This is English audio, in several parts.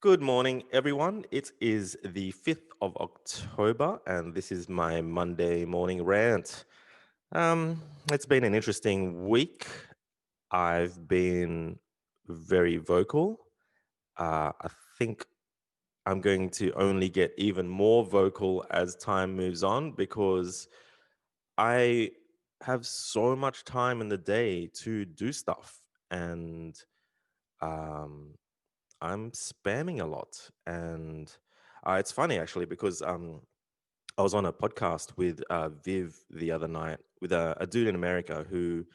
Good morning, everyone. It is the 5th of October, and this is my Monday morning rant. It's been an interesting week. I've been very vocal. I think I'm going to only get even more vocal as time moves on because I have so much time in the day to do stuff, and um, I'm spamming a lot. And it's funny actually because I was on a podcast with Viv the other night with a dude in America who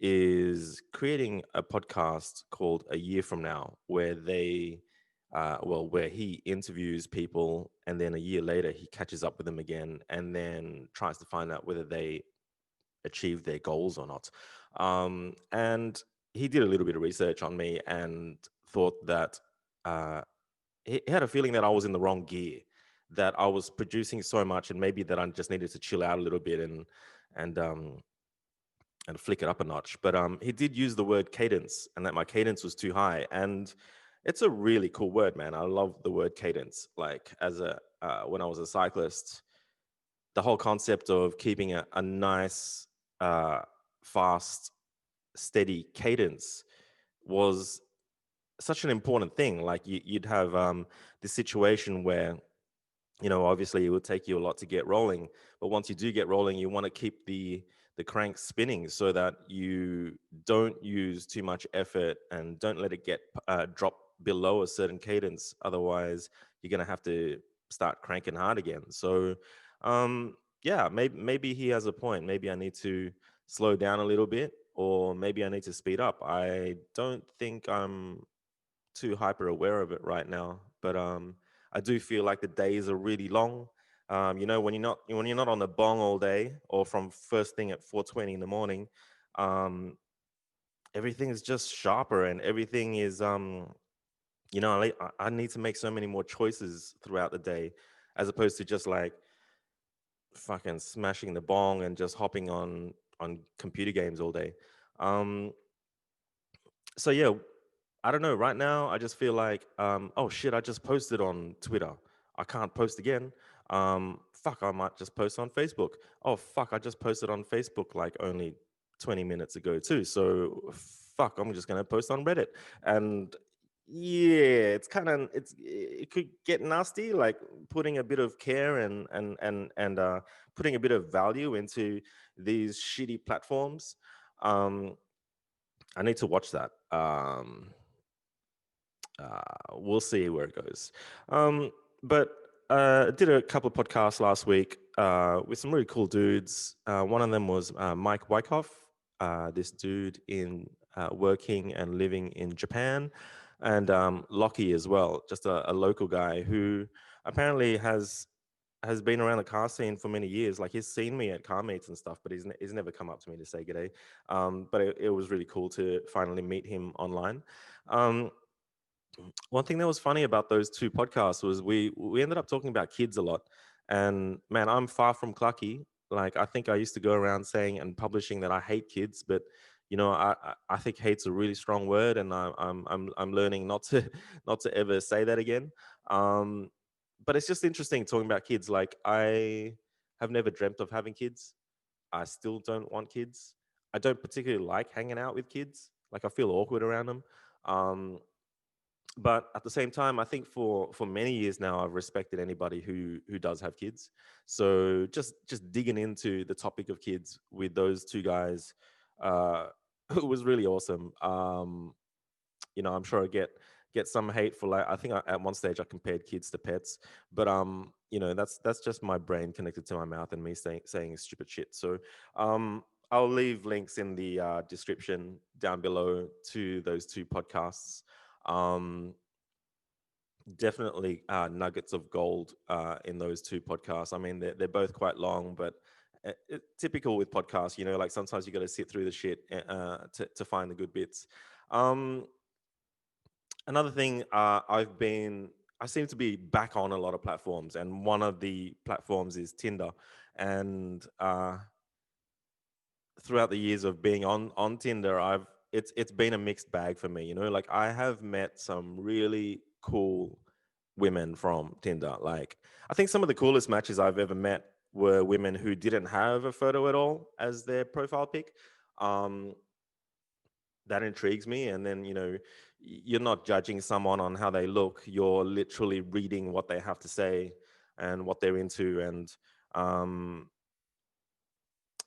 is creating a podcast called A Year From Now, where where he interviews people and then a year later he catches up with them again and then tries to find out whether they achieve their goals or not. And he did a little bit of research on me and thought that uh, he had a feeling that I was in the wrong gear, that I was producing so much, and maybe that I just needed to chill out a little bit and um, and flick it up a notch. But he did use the word cadence, and that my cadence was too high. And it's a really cool word, man. I love the word cadence. Like as a when I was a cyclist, the whole concept of keeping a nice, uh, fast, steady cadence was such an important thing. Like you'd have this situation where obviously it would take you a lot to get rolling, but once you do get rolling, you want to keep the crank spinning so that you don't use too much effort and don't let it get drop below a certain cadence. Otherwise, you're gonna have to start cranking hard again. So, yeah, maybe he has a point. Maybe I need to slow down a little bit, or maybe I need to speed up. I don't think I'm too hyper aware of it right now, but I do feel like the days are really long. When you're not on the bong all day or from first thing at 4:20 in the morning, um, everything is just sharper and everything is I need to make so many more choices throughout the day, as opposed to just like fucking smashing the bong and just hopping on computer games all day. Um, so yeah, I don't know. Right now, I just feel like, oh shit, I just posted on Twitter. I can't post again. Fuck, I might just post on Facebook. Oh fuck, I just posted on Facebook like only 20 minutes ago too. So fuck, I'm just gonna post on Reddit. And yeah, it could get nasty. Like putting a bit of care and putting a bit of value into these shitty platforms. Um, I need to watch that. We'll see where it goes. But did a couple of podcasts last week with some really cool dudes. One of them was Mike Wyckoff, this dude in working and living in Japan, and Lockie as well, just a local guy who apparently has been around the car scene for many years. Like he's seen me at car meets and stuff, but he's never come up to me to say g'day. But it was really cool to finally meet him online. Um, One thing that was funny about those two podcasts was we ended up talking about kids a lot. And man, I'm far from clucky. Like I think I used to go around saying and publishing that I hate kids, but I think hate's a really strong word, and I'm learning not to not to ever say that again. Um, but it's just interesting talking about kids. Like I have never dreamt of having kids. I still don't want kids. I don't particularly like hanging out with kids. Like I feel awkward around them. Um, but at the same time, I think for many years now, I've respected anybody who does have kids. So just digging into the topic of kids with those two guys, uh, it was really awesome. I'm sure I get some hate for like I think at one stage I compared kids to pets, but that's just my brain connected to my mouth and me saying stupid shit. So I'll leave links in the description down below to those two podcasts. Um, Definitely nuggets of gold in those two podcasts. I mean, they're both quite long, but typical with podcasts, like sometimes you got to sit through the shit to find the good bits. Um, Another thing, I seem to be back on a lot of platforms, and one of the platforms is Tinder. And throughout the years of being on Tinder, it's been a mixed bag for me. Like I have met some really cool women from Tinder. Like, I think some of the coolest matches I've ever met were women who didn't have a photo at all as their profile pic. Um, that intrigues me. And then, you're not judging someone on how they look. You're literally reading what they have to say and what they're into. And um,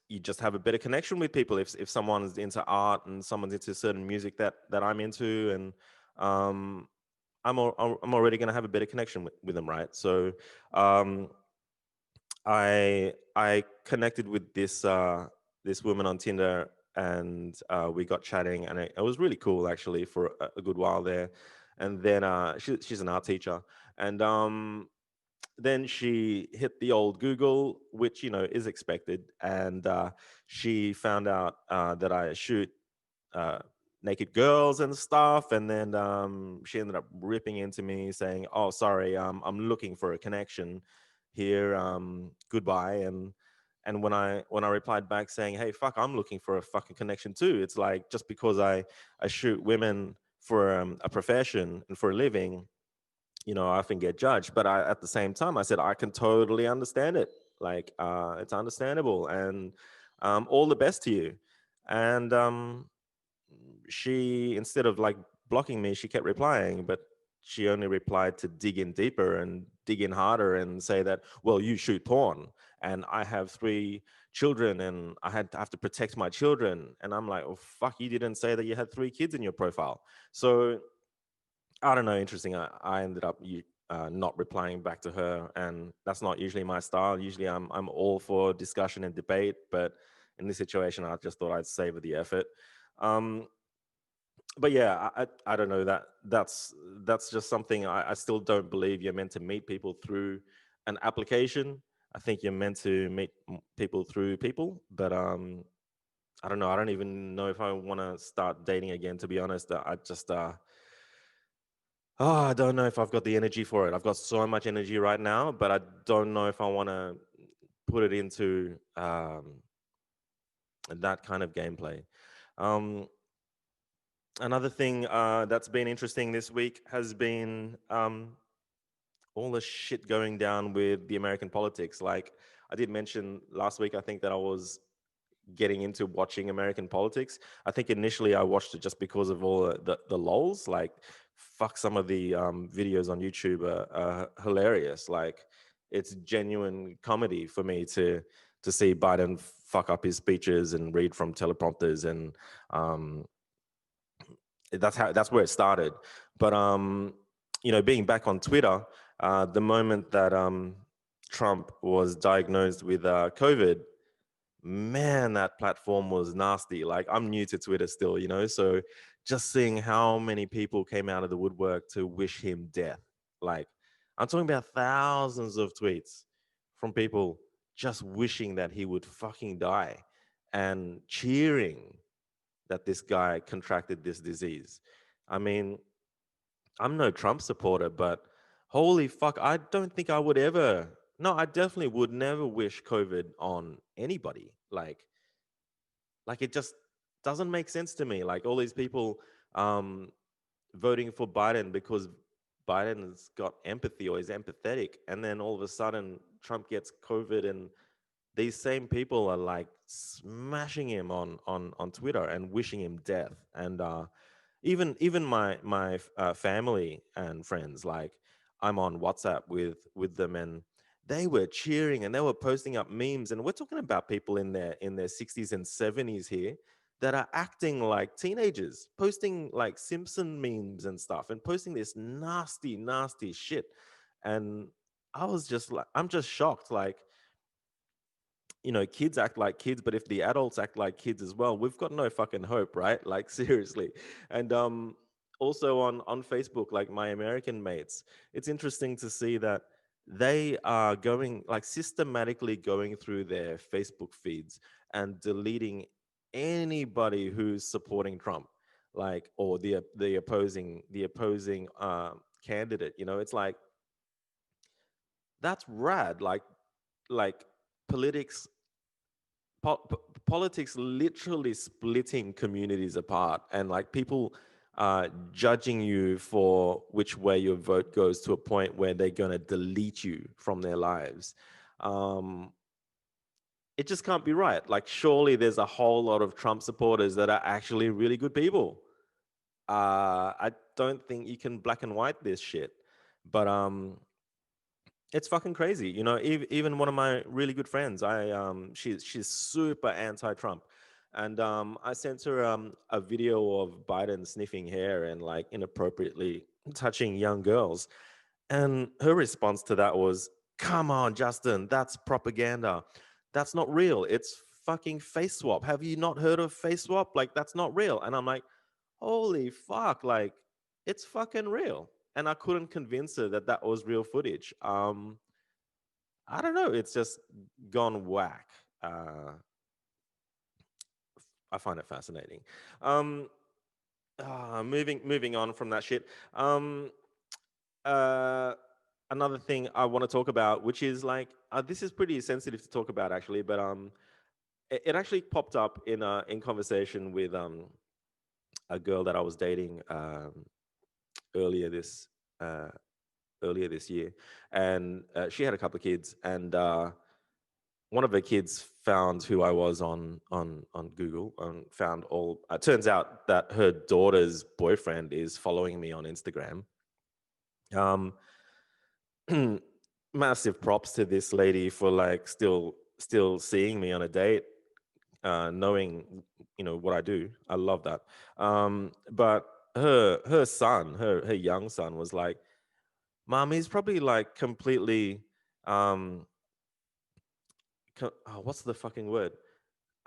you just have a better connection with people if someone's into art and someone's into certain music that I'm into. And um, I'm already going to have a better connection with them, right? So um, I connected with this woman on Tinder, and we got chatting, and it was really cool actually for a good while there. And then she's an art teacher, and then she hit the old Google, which is expected, and she found out that I shoot uh, naked girls and stuff. And then she ended up ripping into me saying, "Oh, sorry, I'm looking for a connection here. Goodbye." And when I replied back saying, "Hey, fuck, I'm looking for a fucking connection too." It's like, just because I shoot women for a profession and for a living, I often get judged. But at the same time, I said I can totally understand it. Like, it's understandable, and all the best to you. And she, instead of like blocking me, she kept replying, but she only replied to dig in deeper and dig in harder and say that, well, you shoot porn and I have 3 children and I have to protect my children. And I'm like, oh fuck, you didn't say that you had 3 kids in your profile. So I don't know, interesting. I ended up not replying back to her, and that's not usually my style. Usually I'm all for discussion and debate, but in this situation I just thought I'd savor the effort. um, but yeah, I don't know, that's just something. I still don't believe you're meant to meet people through an application. I think you're meant to meet people through people. But I don't know. I don't even know if I want to start dating again, to be honest. I just I don't know if I've got the energy for it. I've got so much energy right now, but I don't know if I want to put it into that kind of gameplay. Um, Another thing that's been interesting this week has been all the shit going down with the American politics. Like, I did mention last week, I think, that I was getting into watching American politics. I think initially I watched it just because of all the lols. Like, fuck, some of the videos on YouTube are hilarious. Like, it's genuine comedy for me to see Biden fuck up his speeches and read from teleprompters. And um, that's where it started. But being back on Twitter, the moment that Trump was diagnosed with COVID, man, that platform was nasty. Like, I'm new to Twitter still, so just seeing how many people came out of the woodwork to wish him death. Like, I'm talking about thousands of tweets from people just wishing that he would fucking die and cheering that this guy contracted this disease. I mean, I'm no Trump supporter, but holy fuck, I don't think I would ever. No, I definitely would never wish COVID on anybody. Like, it just doesn't make sense to me. Like, all these people um, voting for Biden because Biden's got empathy or is empathetic, and then all of a sudden Trump gets COVID, and these same people are like smashing him on Twitter and wishing him death. And even my family and friends, like, I'm on WhatsApp with them, and they were cheering and they were posting up memes. And we're talking about people in their 60s and 70s here that are acting like teenagers, posting like Simpson memes and stuff, and posting this nasty shit. And I was just like, I'm just shocked. Like, kids act like kids, but if the adults act like kids as well, we've got no fucking hope, right? Like, seriously. And also on Facebook, like, my American mates, it's interesting to see that they are going, like, systematically going through their Facebook feeds and deleting anybody who's supporting Trump, like, or the opposing candidate. It's like, that's rad. Like, politics politics literally splitting communities apart, and like, people judging you for which way your vote goes to a point where they're going to delete you from their lives. Um, it just can't be right. Like, surely there's a whole lot of Trump supporters that are actually really good people. I don't think you can black and white this shit. But it's fucking crazy. You know, even one of my really good friends, she's super anti-Trump, and I sent her a video of Biden sniffing hair and like inappropriately touching young girls, and her response to that was, "Come on, Justin, that's propaganda. That's not real. It's fucking face swap. Have you not heard of face swap? Like, that's not real." And I'm like, holy fuck, like, it's fucking real. And I couldn't convince her that that was real footage. I don't know. It's just gone whack. Uh, I find it fascinating. Um, moving on from that shit. Uh, Another thing I want to talk about, which is like, this is pretty sensitive to talk about actually, but it actually popped up in conversation with a girl that I was dating earlier this uh, earlier this year, and she had a couple of kids, and one of her kids found who I was on Google and found all. Turns out that her daughter's boyfriend is following me on Instagram. Um, Massive props to this lady for like still seeing me on a date, knowing what I do. I love that. But her son, her young son, was like, "Mom, he's probably like completely um, what's the fucking word?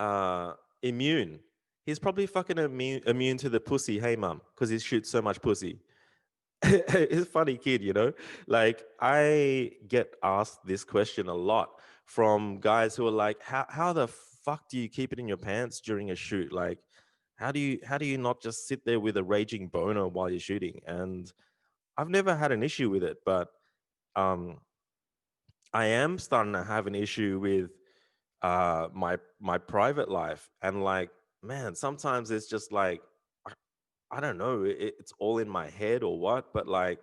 Uh, Immune. He's probably fucking immune to the pussy. Hey, mum, because he shoots so much pussy." He's a funny kid, you know. Like, I get asked this question a lot from guys who are like, "How the fuck do you keep it in your pants during a shoot? Like, how do you not just sit there with a raging boner while you're shooting?" And I've never had an issue with it, but um, I am starting to have an issue with my private life, and like, man, sometimes it's just like, I, I don't know, it's all in my head or what, but like,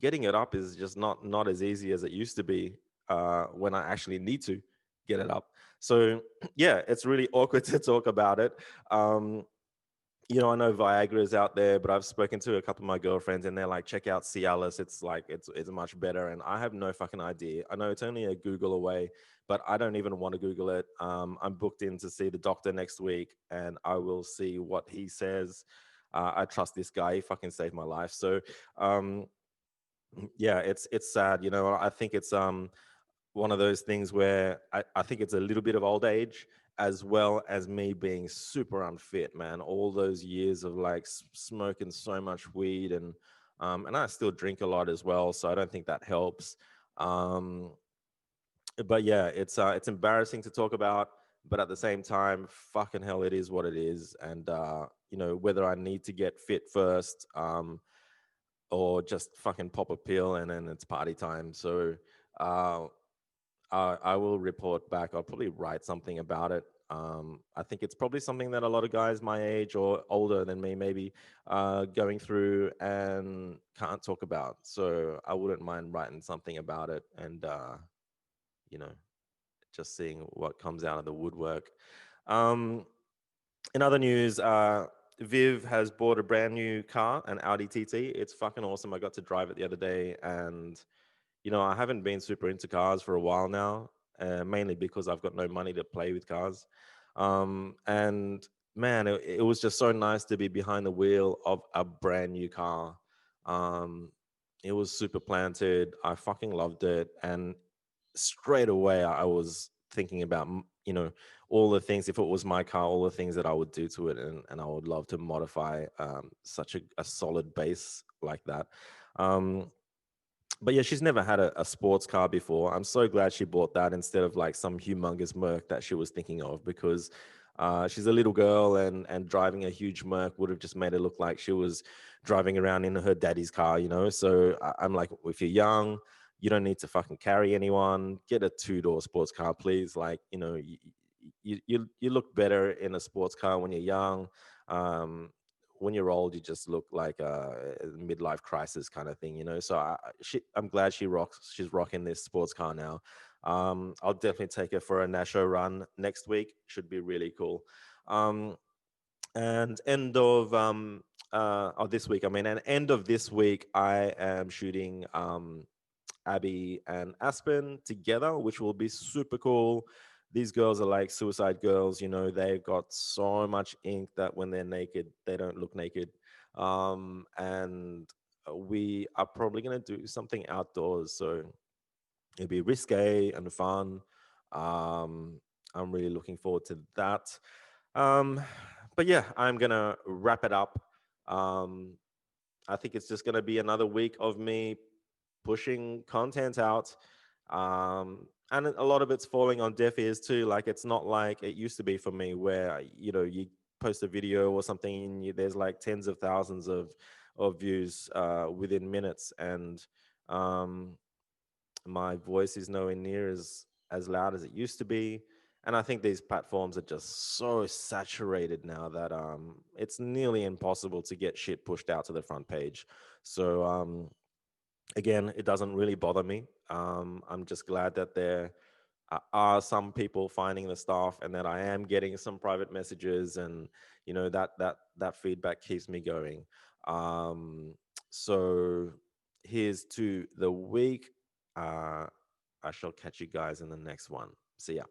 getting it up is just not as easy as it used to be when I actually need to get it up. So yeah, it's really awkward to talk about it. um I know Viagra is out there, but I've spoken to a couple of my girlfriends, and they're like, check out Cialis. It's like it's much better, and I have no fucking idea. I know it's only a Google away, but I don't even want to Google it. I'm booked in to see the doctor next week, and I will see what he says. I trust this guy. He fucking saved my life. So, um, yeah, it's sad. I think it's one of those things where I think it's a little bit of old age as well as me being super unfit, man. All those years of like smoking so much weed, and I still drink a lot as well, so I don't think that helps. Um, but yeah, it's embarrassing to talk about, but at the same time, fucking hell, it is what it is. And whether I need to get fit first, or just fucking pop a pill and then it's party time. So uh, I will report back. I'll probably write something about it. I think it's probably something that a lot of guys my age or older than me maybe going through and can't talk about. So I wouldn't mind writing something about it, and you know, just seeing what comes out of the woodwork. Um, in other news, Viv has bought a brand new car, an Audi TT. It's fucking awesome. I got to drive it the other day, and I haven't been super into cars for a while now, mainly because I've got no money to play with cars. And man, it was just so nice to be behind the wheel of a brand new car. Um, it was super planted. I fucking loved it. And straight away, I was thinking about, all the things, if it was my car, all the things that I would do to it. And I would love to modify such a solid base like that. Um, but yeah, she's never had a sports car before. I'm so glad she bought that instead of like some humongous Merc that she was thinking of, because she's a little girl, and driving a huge Merc would have just made it look like she was driving around in her daddy's car. So I'm like, if you're young, you don't need to fucking carry anyone. Get a two-door sports car, please. Like, you look better in a sports car when you're young. Um, when you're old, you just look like a midlife crisis kind of thing, you know. So I'm glad she's rocking this sports car now. I'll definitely take her for a Nasho run next week. Should be really cool. Um, and end of this week, I mean, and end of this week, I am shooting Abby and Aspen together, which will be super cool. These girls are like suicide girls, you know, they've got so much ink that when they're naked, they don't look naked. And we are probably going to do something outdoors. So it'll be risque and fun. Um, I'm really looking forward to that. Um, but yeah, I'm going to wrap it up. Um, I think it's just going to be another week of me pushing content out. And a lot of it's falling on deaf ears too. Like it's not like it used to be for me where, you know, you post a video or something and there's like tens of thousands of views within minutes. And um, my voice is nowhere near as loud as it used to be. And I think these platforms are just so saturated now that it's nearly impossible to get shit pushed out to the front page. So again, it doesn't really bother me. I'm just glad that there are some people finding the stuff, and that I am getting some private messages, and you know that feedback keeps me going. Um, so here's to the week. Uh, I shall catch you guys in the next one. See ya.